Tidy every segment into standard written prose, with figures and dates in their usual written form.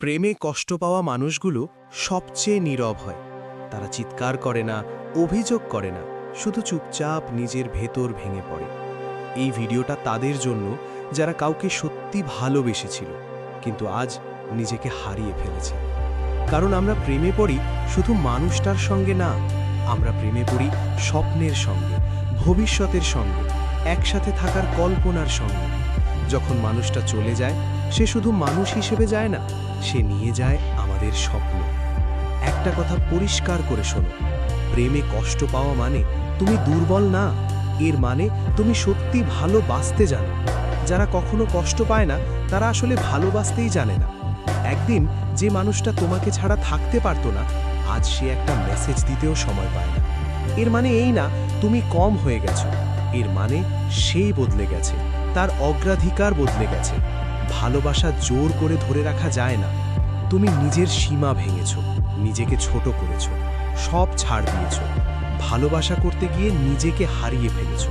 প্রেমে কষ্ট পাওয়া মানুষগুলো সবচেয়ে নীরব হয়। তারা চিৎকার করে না, অভিযোগ করে না, শুধু চুপচাপ নিজের ভেতর ভেঙে পড়ে। এই ভিডিওটা তাদের জন্য যারা কাউকে সত্যি ভালোবেসেছিল কিন্তু আজ নিজেকে হারিয়ে ফেলেছে। কারণ আমরা প্রেমে পড়ি শুধু মানুষটার সঙ্গে না, আমরা প্রেমে পড়ি স্বপ্নের সঙ্গে, ভবিষ্যতের সঙ্গে, একসাথে থাকার কল্পনার সঙ্গে। যখন মানুষটা চলে যায়, সে শুধু মানুষ হিসেবে যায় না, সে নিয়ে যায় আমাদের স্বপ্ন। একটা কথা পরিষ্কার করে শোনো, প্রেমে কষ্ট পাওয়া মানে তুমি দুর্বল না, এর মানে তুমি সত্যি ভালোবাসতে জানো। যারা কখনো কষ্ট পায় না তারা আসলে ভালোবাসতেই জানে না। একদিন যে মানুষটা তোমাকে ছাড়া থাকতে পারতো না, আজ সে একটা মেসেজ দিতেও সময় পায় না। এর মানে এই না তুমি কম হয়ে গেছো, এর মানে সেই বদলে গেছে, তার অগ্রাধিকার বদলে গেছে। ভালোবাসা জোর করে ধরে রাখা যায় না। তুমি নিজের সীমা ভেঙেছো, নিজেকে ছোট করেছো, সব ছাড় দিয়েছো। ভালোবাসা করতে গিয়ে নিজেকে হারিয়ে ফেলেছো।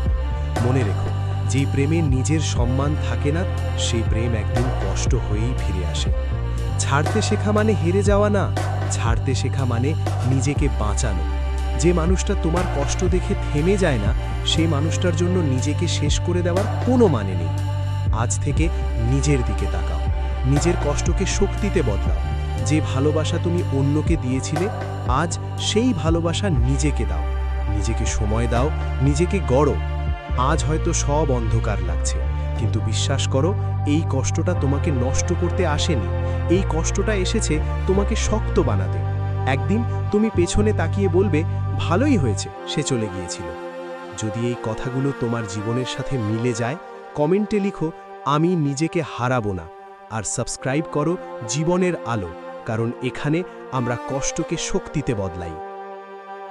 মনে রেখো, যেই প্রেমে নিজের সম্মান থাকে না, সেই প্রেম একদিন কষ্ট হয়েই ফিরে আসে। ছাড়তে শেখা মানে হেরে যাওয়া না, ছাড়তে শেখা মানে নিজেকে বাঁচানো। যে মানুষটা তোমার কষ্ট দেখে থেমে যায় না, সেই মানুষটার জন্য নিজেকে শেষ করে দেওয়ার কোনো মানে নেই। আজ থেকে নিজের দিকে তাকাও, নিজের কষ্টকে শক্তিতে বদলাও। যে ভালোবাসা তুমি অন্যকে দিয়েছিলে, আজ সেই ভালোবাসা নিজেকে দাও। নিজেকে সময় দাও, নিজেকে গড়ো। আজ হয়তো সব অন্ধকার লাগছে, কিন্তু বিশ্বাস করো, এই কষ্টটা তোমাকে নষ্ট করতে আসেনি। এই কষ্টটা এসেছে তোমাকে শক্ত বানাতে। একদিন তুমি পেছনে তাকিয়ে বলবে, ভালোই হয়েছে সে চলে গিয়েছিল। যদি এই কথাগুলো তোমার জীবনের সাথে মিলে যায়, কমেন্টে লিখো, আমি নিজেকে হারাবো না। আর সাবস্ক্রাইব করো জীবনের আলো, কারণ এখানে আমরা কষ্টকে শক্তিতে বদলাই।